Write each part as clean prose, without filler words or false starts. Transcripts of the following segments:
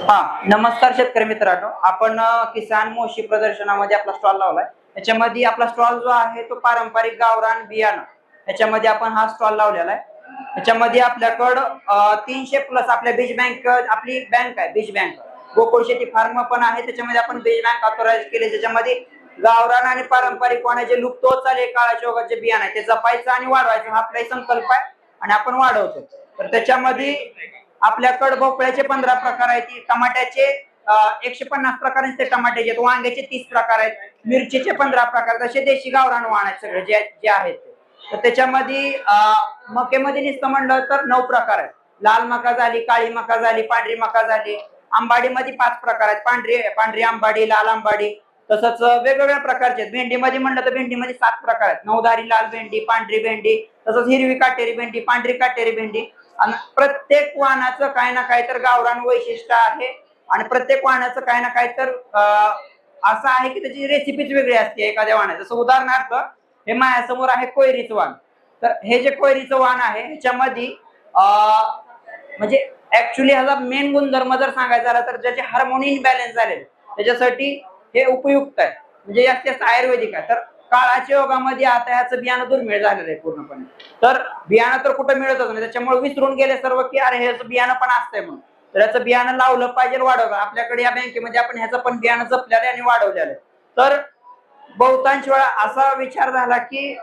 हा नमस्कार शेतकरी मित्रांनो, आपण किसान मोशी प्रदर्शनामध्ये आपला स्टॉल लावलाय। याच्यामध्ये आपला स्टॉल जो आहे तो पारंपरिक गावरान बियाणं याच्यामध्ये आपण हा स्टॉल लावलेला आहे। याच्यामध्ये आपल्याकडं 300 प्लस आपल्या बीज बँक, आपली बँक आहे बीज बँक, गोकुळ शेती फार्म पण आहे। त्याच्यामध्ये आपण बीज बँक ऑथोराइज केले, ज्याच्यामध्ये गावरान आणि पारंपरिक जे लुप्त होत चालले काळाच्या ओघात जे बियाणं आहे ते जपायचं आणि वाढवायचं हा आपला संकल्प आहे आणि आपण वाढवतो। तर त्याच्यामध्ये आपल्याकडे भोपळ्याचे 15 प्रकार आहेत, टमाट्याचे 150 प्रकारांचे टमाट्याचे, वांग्याचे 30 प्रकार आहेत, मिरचीचे 15 प्रकार, तसे देशी गावरान वाण आहेत सगळे जे जे आहेत। तर त्याच्यामध्ये मक्यामध्ये नुसतं म्हणलं तर 9 प्रकार आहेत। लाल मका झाली, काळी मका झाली, पांढरी मका झाली। आंबाडीमध्ये 5 प्रकार आहेत, पांढरी आंबाडी, लाल आंबाडी, तसंच वेगवेगळ्या प्रकारचे। भेंडीमध्ये म्हणलं तर भेंडीमध्ये 7 प्रकार आहेत, नवधारी लाल भेंडी, पांढरी भेंडी, तसंच हिरवी काटेरी भेंडी, पांढरी काटेरी भेंडी। आणि प्रत्येक वाहनाचं काही ना काही तर गावरान वैशिष्ट्य आहे आणि प्रत्येक वाहनाचं काही ना काही तर असं आहे की त्याची रेसिपीच वेगळी असते एखाद्या वाहनाचं। जसं उदाहरणार्थ हे माझ्यासमोर आहे कोयरीचं वाण। तर हे जे कोयरीचं वाण आहे ह्याच्यामध्ये म्हणजे ऍक्च्युली ह्याचा मेन गुणधर्म जर सांगायचा झाला तर ज्याचे हार्मोनी इम्बॅलन्स झालेले त्याच्यासाठी हे उपयुक्त आहे, म्हणजे जास्त आयुर्वेदिक आहे। तर काळाच्या योगामध्ये आता ह्याचं बियाणं दुर्मिळ झालेलं आहे पूर्णपणे। तर बियाणं तर कुठं मिळतच नाही, त्याच्यामुळे विसरून गेले सर्व की अरे ह्याचं बियाणं पण असतंय म्हणून। तर ह्याचं बियाणं लावलं पाहिजे, वाढवलं। आपल्याकडे या बँकेमध्ये आपण ह्याचं पण बियाणं जपलेलं आहे आणि वाढवलेलं आहे। तर बहुतांश वेळा असा विचार झाला की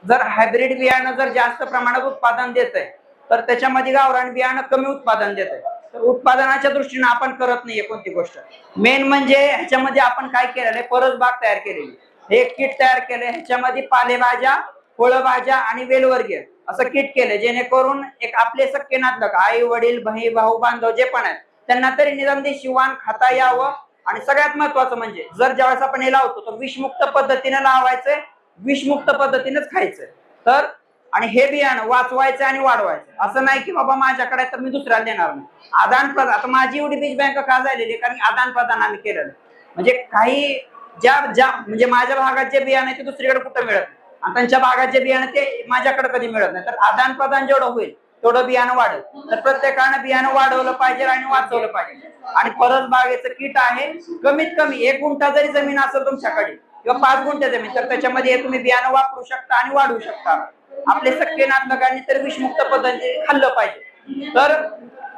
जर हायब्रिड बियाणं जर जास्त प्रमाणात उत्पादन देतंय तर त्याच्यामध्ये गावरान बियाणं कमी उत्पादन देतंय। तर उत्पादनाच्या दृष्टीने आपण करत नाहीये कोणती गोष्ट। मेन म्हणजे ह्याच्यामध्ये आपण काय केलेलं आहे, परसबाग तयार केलेली, हे किट तयार केले। ह्याच्यामध्ये पालेभाज्या, फळभाज्या आणि वेलवर्गीय असं किट केलं, जेणेकरून एक आपले सख्खे नातलग, आई वडील, बहीण भाऊ बांधव जे पण आहेत त्यांना तरी निदान देशी वाण खाता यावं। आणि सगळ्यात महत्वाचं म्हणजे जर ज्यावेळेस आपण हे लावतो तर विषमुक्त पद्धतीने लावायचंय, विषमुक्त पद्धतीनेच खायचंय। तर आणि हे बियाणं वाचवायचं आणि वाढवायचं, असं नाही की बाबा माझ्याकडे तर मी दुसऱ्याला देणार नाही। आदान प्रदान, आता माझी एवढी बीज बँक का झालेली आहे कारण आदान प्रदान आम्ही केलेलं, म्हणजे काही ज्या ज्या म्हणजे माझ्या भागात जे बियाणं आहे ते दुसरीकडे कुठं मिळत नाही आणि त्यांच्या भागात जे बियाणं ते माझ्याकडे कधी मिळत नाही। तर आदान प्रदान जेवढं होईल तेवढं बियाणं वाढेल। तर प्रत्येकानं बियाणं वाढवलं पाहिजे आणि वाचवलं पाहिजे। आणि परस बागेचं किट आहे, कमीत कमी 1 गुंठा जरी जमीन असेल तुमच्याकडे किंवा 5 गुंठे जमीन तर त्याच्यामध्ये हे तुम्ही बियाणं वापरू शकता आणि वाढवू शकता। आपले सख्खे नातलगांनी तर विषमुक्त पद्धतीने खाल्लं पाहिजे। तर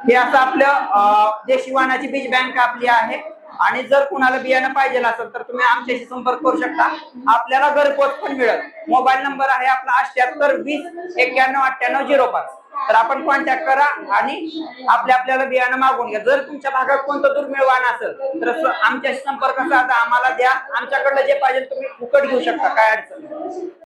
हे असं आपलं देशी वाणाची बीज बँक आपली आहे। आणि जर कुणाला बियाणं पाहिजे असेल तर तुम्ही आमच्याशी संपर्क करू शकता, आपल्याला घरपोच पण मिळेल। मोबाईल नंबर आहे आपला 78 20 91 98 05। तर आपण कॉन्टॅक्ट करा आणि आपल्याला बियाणं मागून घ्या। जर तुमच्या भागात कोणतं दुर्मिळ वाण असेल तर आमच्याशी संपर्क साधा, आम्हाला द्या, आमच्याकडलं जे पाहिजे तुम्ही फुकट घेऊ शकता, काय अडचण नाही।